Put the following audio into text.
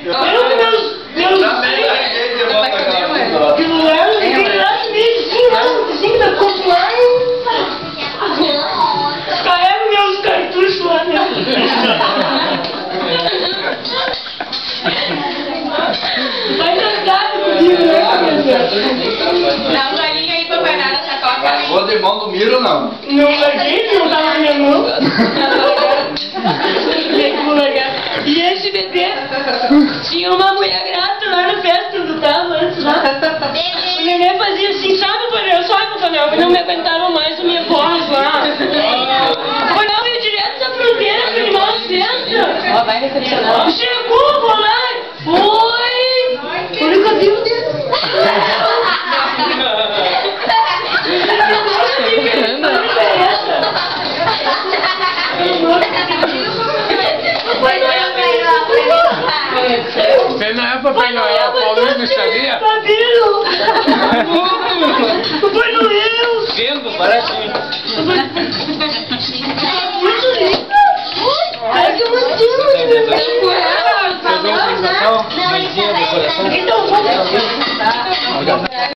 Aquilo lá, aquele lá que veio assim, da compliance. Carrega meus cartuchos lá dentro. Vai dançar comigo, né? Dá um galinho aí pra guardar na sacola. Largou de mão do Miro, não? Não larguei, não tava na minha mão. E esse bebê tinha uma mulher grata lá na festa do tava antes lá. O neném fazia assim, sabe, Panel? Sabe, Panel? Não me aguentava mais a minha voz lá. O Panel ia direto da fronteira pra animar a festa. Ó, vai recepcionar. Chegou, vou lá. Oi! Olha o cabelo dele. Você não é Papai Noel, Paulinho não sabia? Cabelo! Papai Noel! Vendo, parece. Muito lindo! Ai, que emoção! Fez uma sensação, beijinho do coração. Então vamos!